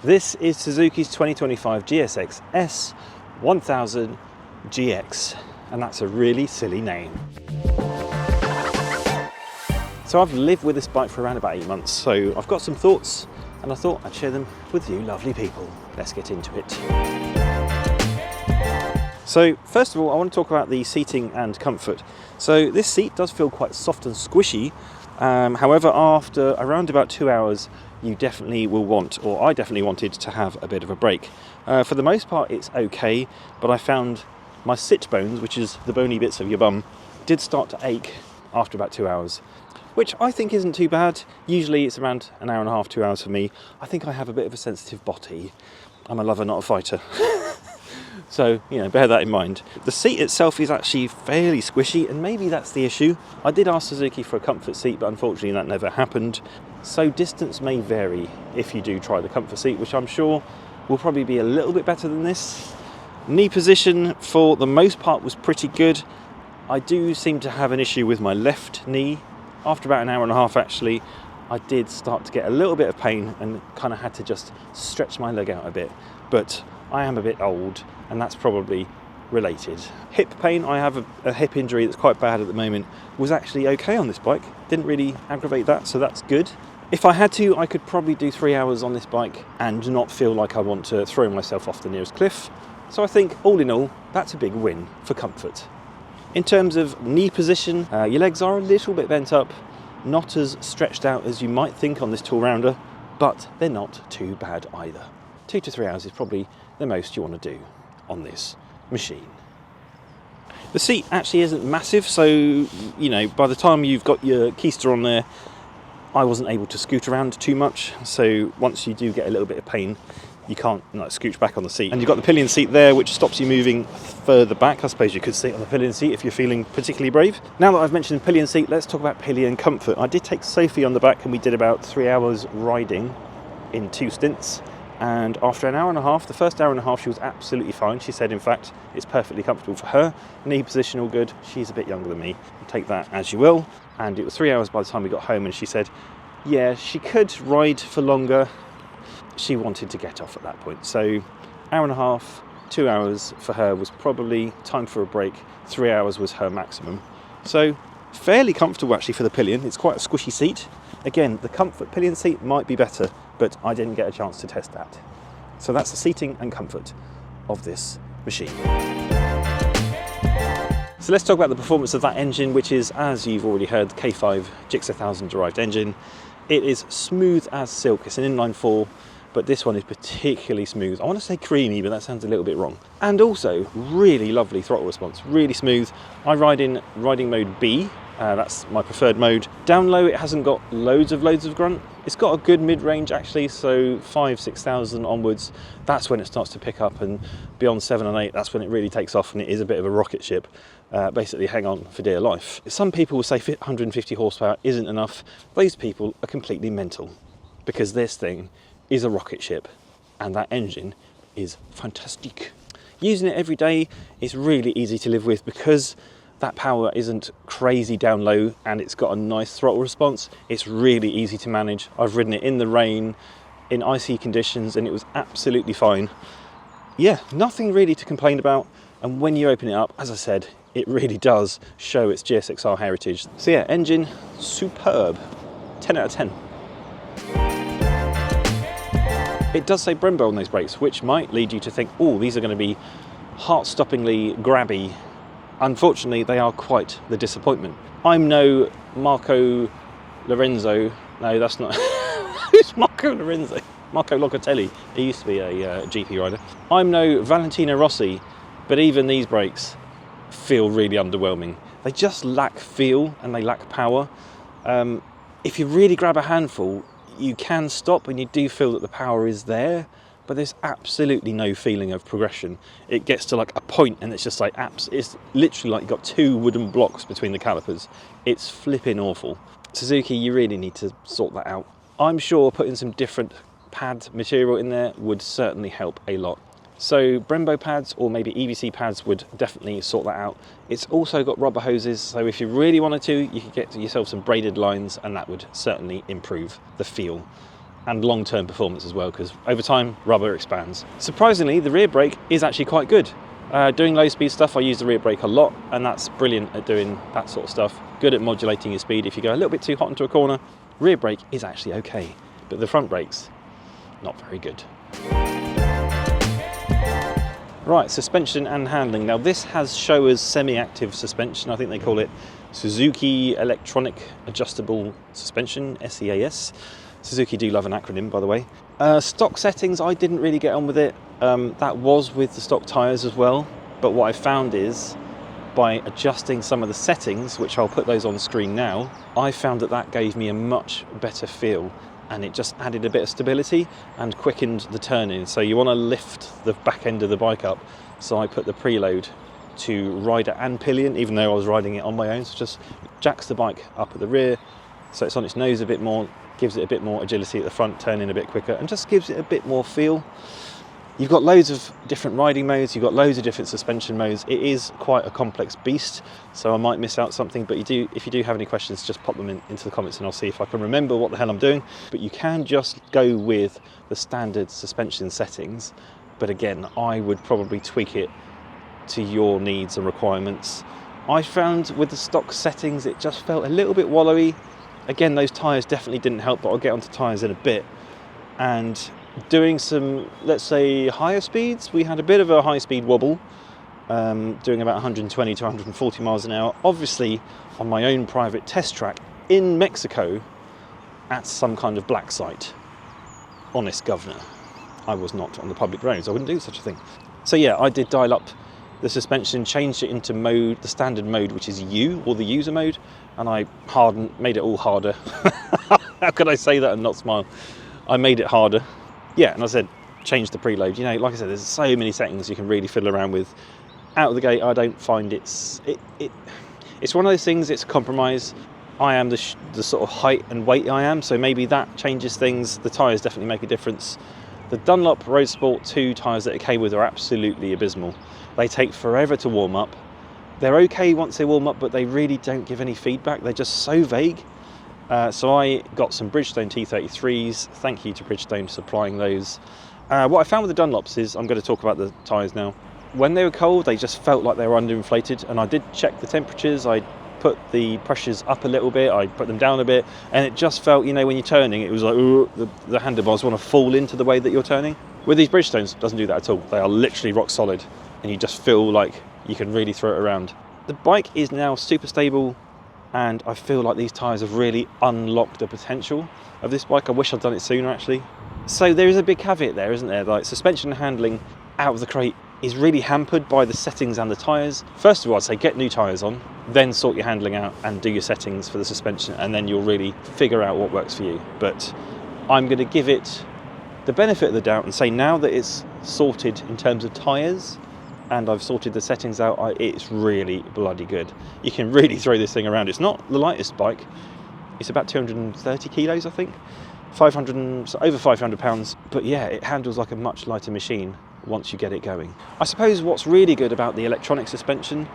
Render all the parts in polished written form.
This is Suzuki's 2025 GSX-S1000GX, and that's a really silly name. So I've lived with this bike for around about 8 months, so I've got some thoughts and I thought I'd share them with you lovely people. Let's get into it. So first of all, I want to talk about the seating and comfort. So this seat does feel quite soft and squishy. However, after around about 2 hours, you definitely will want, or I definitely wanted, to have a bit of a break. For the most part, it's okay, but I found my sit bones, which is the bony bits of your bum, did start to ache after about 2 hours, which I think isn't too bad. Usually it's around an hour and a half, 2 hours for me. I think I have a bit of a sensitive body. I'm a lover, not a fighter. So, you know, bear that in mind. The seat itself is actually fairly squishy, and maybe that's the issue. I did ask Suzuki for a comfort seat, but unfortunately that never happened. So distance may vary if you do try the comfort seat, which I'm sure will probably be a little bit better than this. Knee position, for the most part, was pretty good. I do seem to have an issue with my left knee. After about an hour and a half, actually, I did start to get a little bit of pain and kind of had to just stretch my leg out a bit. But I am a bit old, and that's probably related. Hip pain, I have a hip injury that's quite bad at the moment, was actually okay on this bike. Didn't really aggravate that, so that's good. If I had to, I could probably do 3 hours on this bike and not feel like I want to throw myself off the nearest cliff. So I think, all in all, that's a big win for comfort. In terms of knee position, your legs are a little bit bent up, not as stretched out as you might think on this tall rounder, but they're not too bad either. 2 to 3 hours is probably the most you want to do on this machine. The seat actually isn't massive, so you know, by the time you've got your keister on there, I wasn't able to scoot around too much. So once you do get a little bit of pain, you can't scooch back on the seat. And you've got the pillion seat there, which stops you moving further back. I suppose you could sit on the pillion seat if you're feeling particularly brave. Now that I've mentioned pillion seat, let's talk about pillion comfort. I did take Sophie on the back and we did about 3 hours riding in 2 stints. And after an hour and a half, the first hour and a half, she was absolutely fine. She said, in fact, it's perfectly comfortable for her. Knee position, all good. She's a bit younger than me. Take that as you will. And it was 3 hours by the time we got home, and she said, yeah, she could ride for longer. She wanted to get off at that point. So hour and a half, 2 hours for her was probably time for a break. 3 hours was her maximum. So fairly comfortable actually for the pillion. It's quite a squishy seat. Again, the comfort pillion seat might be better, but I didn't get a chance to test that. So that's the seating and comfort of this machine. So let's talk about the performance of that engine, which is, as you've already heard, the K5 GX1000 derived engine. It is smooth as silk. It's an inline 4, but this one is particularly smooth. I want to say creamy, but that sounds a little bit wrong. And also really lovely throttle response, really smooth. I ride in riding mode B. That's my preferred mode. Down low, it hasn't got loads of grunt. It's got a good mid-range actually, so 5,000–6,000 onwards, that's when it starts to pick up, and beyond 7 and 8, that's when it really takes off, and it is a bit of a rocket ship. Basically hang on for dear life. Some people will say 150 horsepower isn't enough. Those people are completely mental, because this thing is a rocket ship, and that engine is fantastic. Using it every day is really easy to live with, because that power isn't crazy down low and it's got a nice throttle response. It's really easy to manage. I've ridden it in the rain, in icy conditions, and it was absolutely fine. Yeah, nothing really to complain about. And when you open it up, as I said, it really does show its GSXR heritage. So yeah, engine, superb. 10 out of 10. It does say Brembo on those brakes, which might lead you to think, oh, these are going to be heart-stoppingly grabby. Unfortunately, they are quite the disappointment. I'm no Marco Lorenzo. No, that's not. Who's Marco Lorenzo? Marco Locatelli. He used to be a GP rider. I'm no Valentino Rossi, but even these brakes feel really underwhelming. They just lack feel and they lack power. If you really grab a handful, you can stop and you do feel that the power is there, but there's absolutely no feeling of progression. It gets to like a point and it's just like it's literally like you've got 2 wooden blocks between the calipers. It's flipping awful. Suzuki, you really need to sort that out. I'm sure putting some different pad material in there would certainly help a lot. So Brembo pads or maybe EVC pads would definitely sort that out. It's also got rubber hoses, so if you really wanted to, you could get yourself some braided lines and that would certainly improve the feel and long-term performance as well, because over time rubber expands. Surprisingly, the rear brake is actually quite good. Doing low speed stuff, I use the rear brake a lot, and that's brilliant at doing that sort of stuff. Good at modulating your speed. If you go a little bit too hot into a corner, rear brake is actually okay, but the front brake's not very good. Right, suspension and handling. Now this has Showa's semi-active suspension. I think they call it Suzuki Electronic Adjustable Suspension, SEAS. Suzuki do love an acronym, by the way. Stock settings, I didn't really get on with it. That was with the stock tyres as well. But what I found is, by adjusting some of the settings, which I'll put those on screen now, I found that that gave me a much better feel, and it just added a bit of stability and quickened the turn-in. So you want to lift the back end of the bike up. So I put the preload to rider and pillion, even though I was riding it on my own. So just jacks the bike up at the rear, so it's on its nose a bit more, gives it a bit more agility at the front, turning a bit quicker, and just gives it a bit more feel. You've got loads of different riding modes, you've got loads of different suspension modes. It is quite a complex beast, so I might miss out something, but if you do have any questions, just pop them into the comments and I'll see if I can remember what the hell I'm doing. But you can just go with the standard suspension settings, but again, I would probably tweak it to your needs and requirements. I found with the stock settings, it just felt a little bit wallowy. Again, those tyres definitely didn't help, but I'll get onto tyres in a bit. And doing some, let's say, higher speeds, we had a bit of a high speed wobble, doing about 120 to 140 miles an hour, obviously on my own private test track in Mexico at some kind of black site. Honest governor, I was not on the public roads, I wouldn't do such a thing. So yeah, I did dial up the suspension, changed it into mode, the standard mode, which is U, or the user mode, and I made it all harder. How could I say that and not smile? I made it harder. Yeah, and I said, change the preload. You know, like I said, there's so many settings you can really fiddle around with. Out of the gate, I don't find it's one of those things, it's a compromise. I am the sort of height and weight I am, so maybe that changes things. The tyres definitely make a difference. The Dunlop Road Sport 2 tyres that it came with are absolutely abysmal. They take forever to warm up. They're okay once they warm up, but they really don't give any feedback. They're just so vague. So I got some Bridgestone T33s. Thank you to Bridgestone for supplying those. What I found with the Dunlops is, I'm going to talk about the tyres now. When they were cold, they just felt like they were underinflated, and I did check the temperatures. I put the pressures up a little bit, I put them down a bit, and it just felt, you know, when you're turning, it was like, ooh, the handlebars want to fall into the way that you're turning. With these Bridgestones, it doesn't do that at all. They are literally rock solid, and you just feel like you can really throw it around. The bike is now super stable, and I feel like these tyres have really unlocked the potential of this bike. I wish I'd done it sooner, actually. So there is a big caveat there, isn't there? Like, suspension and handling out of the crate is really hampered by the settings and the tyres. First of all, I'd say get new tyres on, then sort your handling out and do your settings for the suspension, and then you'll really figure out what works for you. But I'm going to give it the benefit of the doubt and say, now that it's sorted in terms of tyres and I've sorted the settings out, it's really bloody good. You can really throw this thing around. It's not the lightest bike. It's about 230 kilos, I think. Over 500 pounds. But yeah, it handles like a much lighter machine once you get it going. I suppose what's really good about the electronic suspension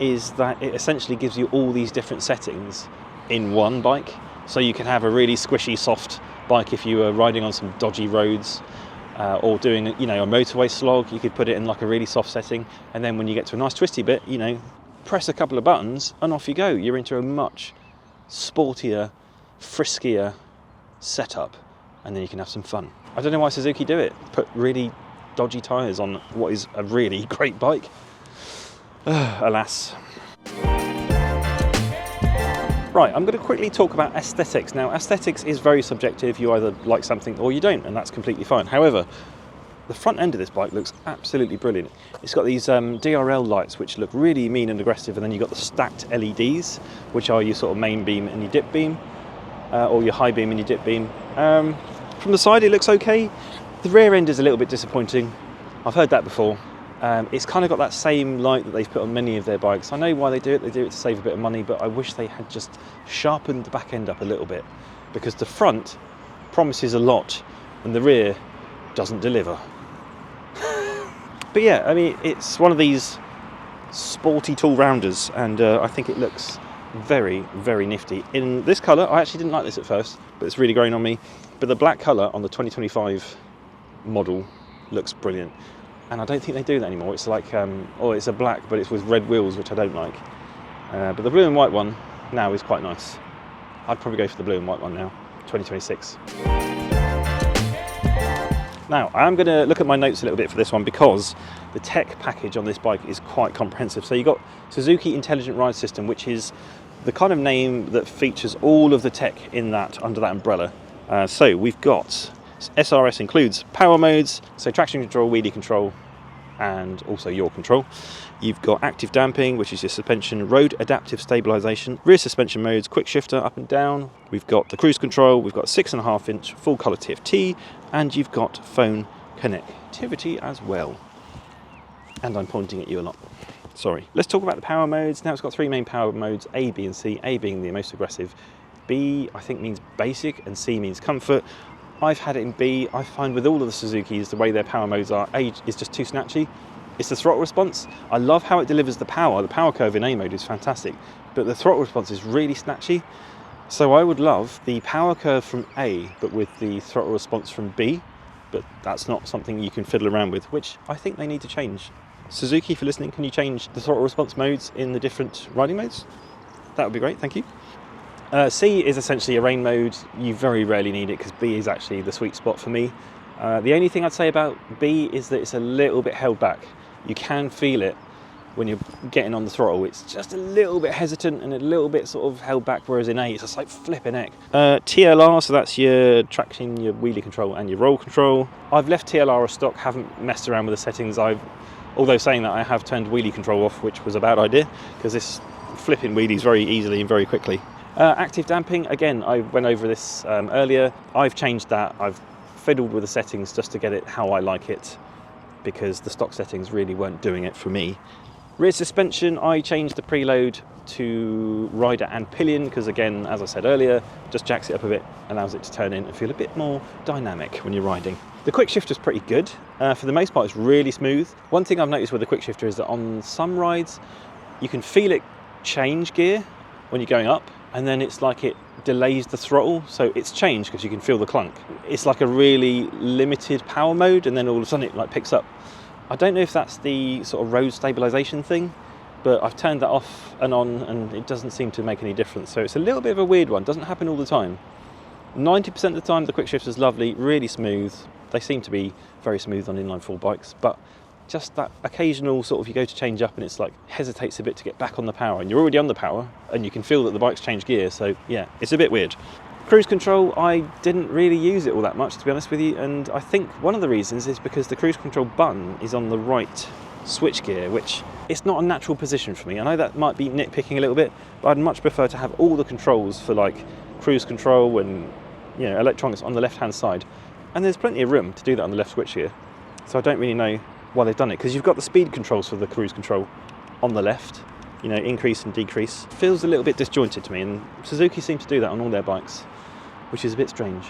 is that it essentially gives you all these different settings in one bike. So you can have a really squishy, soft bike if you were riding on some dodgy roads, or doing, you know, a motorway slog. You could put it in like a really soft setting, and then when you get to a nice twisty bit, you know, press a couple of buttons and off you go. You're into a much sportier, friskier setup, and then you can have some fun. I don't know why Suzuki do it. Put really dodgy tyres on what is a really great bike. Alas. Right, I'm going to quickly talk about aesthetics. Now, aesthetics is very subjective. You either like something or you don't, and that's completely fine. However, the front end of this bike looks absolutely brilliant. It's got these DRL lights which look really mean and aggressive, and then you've got the stacked LEDs, which are your sort of main beam and your dip beam, or your high beam and your dip beam. From the side it looks okay. The rear end is a little bit disappointing. I've heard that before. It's kind of got that same light that they've put on many of their bikes. I know why they do it to save a bit of money, but I wish they had just sharpened the back end up a little bit, because the front promises a lot and the rear doesn't deliver. But yeah, I mean, it's one of these sporty tool rounders, and I think it looks very, very nifty. In this colour, I actually didn't like this at first, but it's really growing on me. But the black colour on the 2025 model looks brilliant. And I don't think they do that anymore. It's like, oh, it's a black, but it's with red wheels, which I don't like. But the blue and white one now is quite nice. I'd probably go for the blue and white one now, 2026. Now, I'm going to look at my notes a little bit for this one because the tech package on this bike is quite comprehensive. So you've got Suzuki Intelligent Ride System, which is the kind of name that features all of the tech in that, under that umbrella. So we've got SRS includes power modes, so traction control, wheelie control, and also yaw control. You've got active damping, which is your suspension, road adaptive stabilisation, rear suspension modes, quick shifter up and down. We've got the cruise control, we've got 6.5 inch full colour TFT, and you've got phone connectivity as well. And I'm pointing at you a lot. Sorry. Let's talk about the power modes. Now it's got 3 main power modes, A, B and C, A being the most aggressive. B I think means basic and C means comfort. I've had it in B. I find with all of the Suzukis, the way their power modes are, A is just too snatchy. It's the throttle response. I love how it delivers the power. The power curve in A mode is fantastic, but the throttle response is really snatchy. So I would love the power curve from A, but with the throttle response from B, but that's not something you can fiddle around with, which I think they need to change. Suzuki, if you're listening, can you change the throttle response modes in the different riding modes? That would be great, thank you. C is essentially a rain mode. You very rarely need it because B is actually the sweet spot for me. The only thing I'd say about B is that it's a little bit held back. You can feel it when you're getting on the throttle. It's just a little bit hesitant and a little bit sort of held back, whereas in A it's just like flipping heck. TLR, so that's your traction, your wheelie control and your roll control. I've left TLR as stock, haven't messed around with the settings. Although saying that, I have turned wheelie control off, which was a bad idea because this flipping wheelies very easily and very quickly. Active damping, again, I went over this earlier. I've changed that. I've fiddled with the settings just to get it how I like it because the stock settings really weren't doing it for me. Rear suspension, I changed the preload to rider and pillion because, again, as I said earlier, just jacks it up a bit, allows it to turn in and feel a bit more dynamic when you're riding. The quick shifter is pretty good. For the most part, it's really smooth. One thing I've noticed with the quick shifter is that on some rides, you can feel it change gear when you're going up, and then it's like it delays the throttle, so it's changed because you can feel the clunk. It's like a really limited power mode, and then all of a sudden it like picks up. I don't know if that's the sort of road stabilisation thing, but I've turned that off and on and it doesn't seem to make any difference. So it's a little bit of a weird one, doesn't happen all the time. 90% of the time the quick shifter is lovely, really smooth. They seem to be very smooth on inline 4 bikes, but just that occasional sort of, you go to change up and it's like hesitates a bit to get back on the power, and you're already on the power and you can feel that the bike's changed gear, so yeah, it's a bit weird. Cruise control, I didn't really use it all that much, to be honest with you, and I think one of the reasons is because the cruise control button is on the right switch gear, which it's not a natural position for me. I know that might be nitpicking a little bit, but I'd much prefer to have all the controls for like cruise control and, you know, electronics on the left hand side, and there's plenty of room to do that on the left switch gear, so I don't really know why they've done it, because you've got the speed controls for the cruise control on the left, you know, increase and decrease. Feels a little bit disjointed to me, and Suzuki seems to do that on all their bikes, which is a bit strange.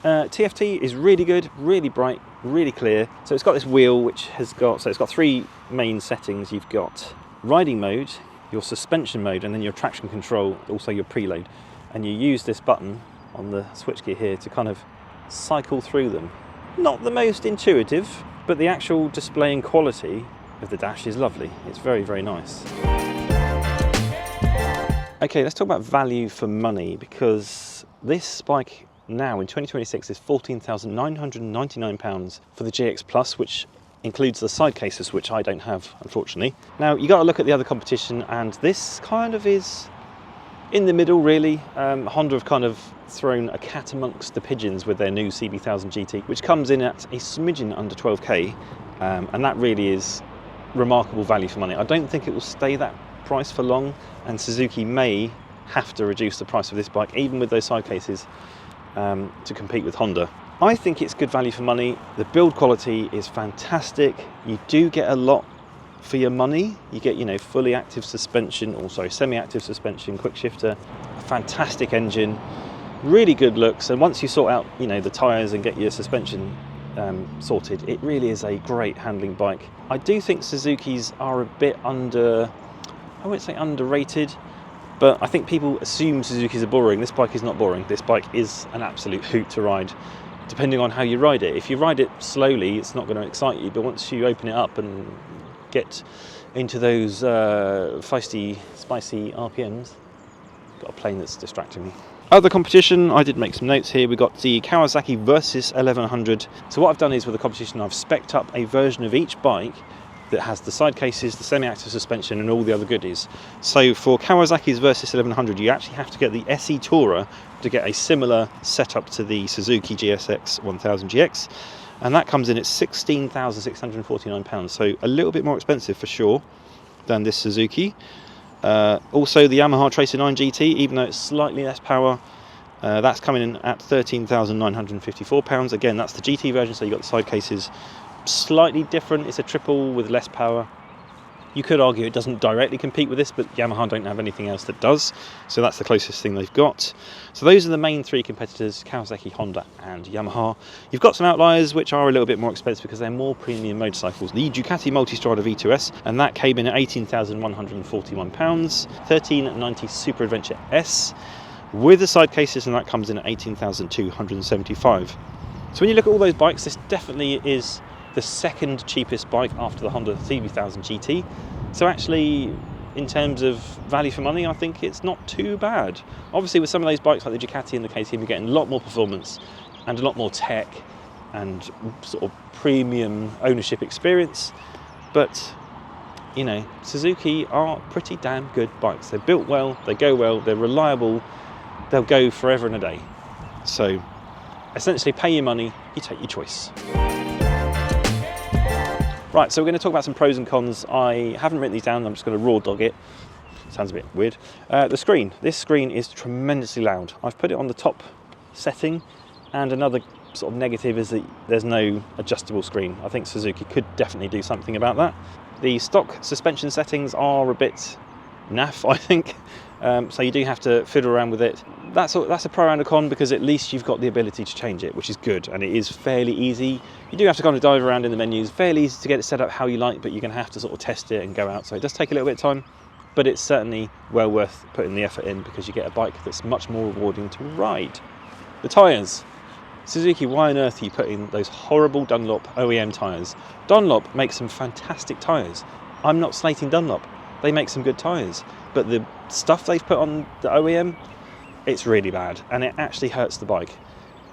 TFT is really good, really bright, really clear. So it's got this wheel which has got, so it's got 3 main settings. You've got riding mode, your suspension mode, and then your traction control, also your preload. And you use this button on the switchgear here to kind of cycle through them. Not the most intuitive, but the actual display and quality of the dash is lovely. It's very, very nice. Okay, let's talk about value for money, because this bike now in 2026 is £14,999 for the GX Plus, which includes the side cases, which I don't have, unfortunately. Now, you got to look at the other competition, and this kind of is in the middle, really. Honda have kind of thrown a cat amongst the pigeons with their new CB1000 GT, which comes in at a smidgen under 12k, and that really is remarkable value for money. I don't think it will stay that price for long, and Suzuki may have to reduce the price of this bike, even with those side cases, to compete with Honda. I think it's good value for money. The build quality is fantastic. You do get a lot for your money. You get, you know, fully active suspension, or sorry, semi-active suspension, quick shifter, a fantastic engine, really good looks, and once you sort out, you know, the tyres and get your suspension sorted, it really is a great handling bike. I do think Suzuki's are a bit I won't say underrated, But I think people assume Suzukis are boring. This bike is not boring. This bike is an absolute hoot to ride, depending on how you ride it. If you ride it slowly, it's not going to excite you, but once you open it up and get into those feisty, spicy RPMs, got a plane that's distracting me. Other competition, I did make some notes here. We got the Kawasaki Versys 1100. So what I've done is with the competition, I've spec'd up a version of each bike that has the side cases, the semi-active suspension and all the other goodies. So for Kawasaki's Versys 1100, you actually have to get the SE Tourer to get a similar setup to the Suzuki GSX-S1000GX, and that comes in at £16,649, so a little bit more expensive for sure than this Suzuki. Also the Yamaha Tracer 9 GT, even though it's slightly less power, that's coming in at £13,954. Again, that's the GT version, so you've got the side cases. Slightly different, it's a triple with less power. You could argue it doesn't directly compete with this, but Yamaha don't have anything else that does, so that's the closest thing they've got. So those are the main three competitors, Kawasaki, Honda and Yamaha. You've got some outliers which are a little bit more expensive because they're more premium motorcycles. The Ducati Multistrada V2S, and that came in at £18,141, 1390 Super Adventure S with the side cases, and that comes in at £18,275. So when you look at all those bikes, this definitely is the second cheapest bike after the Honda CB1000 GT. So actually, in terms of value for money, I think it's not too bad. Obviously with some of those bikes like the Ducati and the KTM, you're getting a lot more performance and a lot more tech and sort of premium ownership experience. But, you know, Suzuki are pretty damn good bikes. They're built well, they go well, they're reliable, they'll go forever and a day. So essentially, pay your money, you take your choice. Right, so we're going to talk about some pros and cons. I haven't written these down, I'm just going to raw dog it. Sounds a bit weird. The screen. This screen is tremendously loud. I've put it on the top setting, and another sort of negative is that there's no adjustable screen. I think Suzuki could definitely do something about that. The stock suspension settings are a bit naff, I think. So you do have to fiddle around with it. That's a pro and a con, because at least you've got the ability to change it, which is good, and it is fairly easy. You do have to kind of dive around in the menus, fairly easy to get it set up how you like, but you're going to have to sort of test it and go out, so it does take a little bit of time, but it's certainly well worth putting the effort in, because you get a bike that's much more rewarding to ride. The tyres. Suzuki, why on earth are you putting those horrible Dunlop OEM tyres? Dunlop makes some fantastic tyres. I'm not slating Dunlop. They make some good tyres, but the stuff they've put on the OEM, it's really bad, and it actually hurts the bike.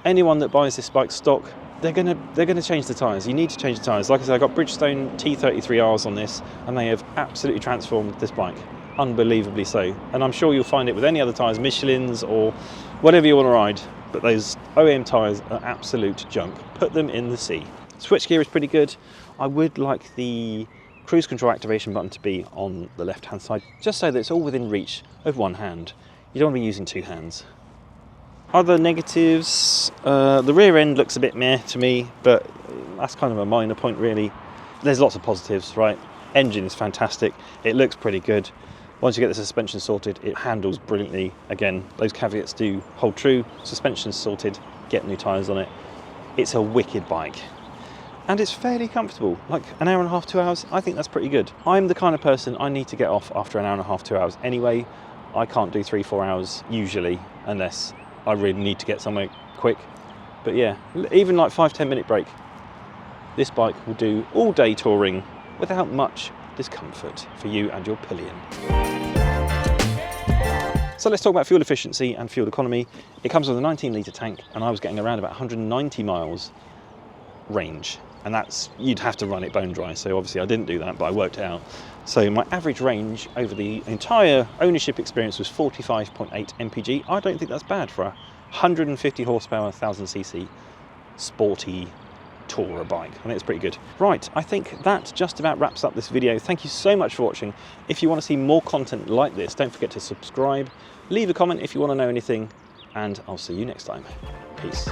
Anyone that buys this bike stock, they're gonna change the tyres. You need to change the tyres. Like I said, I got Bridgestone T33Rs on this, and they have absolutely transformed this bike, unbelievably so. And I'm sure you'll find it with any other tyres, Michelin's or whatever you want to ride. But those OEM tyres are absolute junk. Put them in the sea. Switchgear is pretty good. I would like the cruise control activation button to be on the left hand side, just so that it's all within reach of one hand. You don't want to be using two hands. Other negatives, the rear end looks a bit meh to me, but that's kind of a minor point really. There's lots of positives, right? Engine is fantastic, it looks pretty good. Once you get the suspension sorted, it handles brilliantly. Again, those caveats do hold true. Suspension's sorted, get new tyres on it. It's a wicked bike. And it's fairly comfortable, like an hour and a half, 2 hours, I think that's pretty good. I'm the kind of person, I need to get off after an hour and a half, 2 hours anyway. I can't do 3-4 hours usually, unless I really need to get somewhere quick. But yeah, even like 5-10 minute break, this bike will do all day touring without much discomfort for you and your Pillion. So let's talk about fuel efficiency and fuel economy. It comes with a 19-litre tank, and I was getting around about 190 miles range, and that's, you'd have to run it bone dry, so obviously I didn't do that, but I worked it out. So my average range over the entire ownership experience was 45.8 mpg. I don't think that's bad for a 150 horsepower 1000cc sporty tourer bike. I think it's pretty good. Right, I think that just about wraps up this video. Thank you so much for watching. If you want to see more content like this, don't forget to subscribe, leave a comment if you want to know anything, and I'll see you next time. Peace.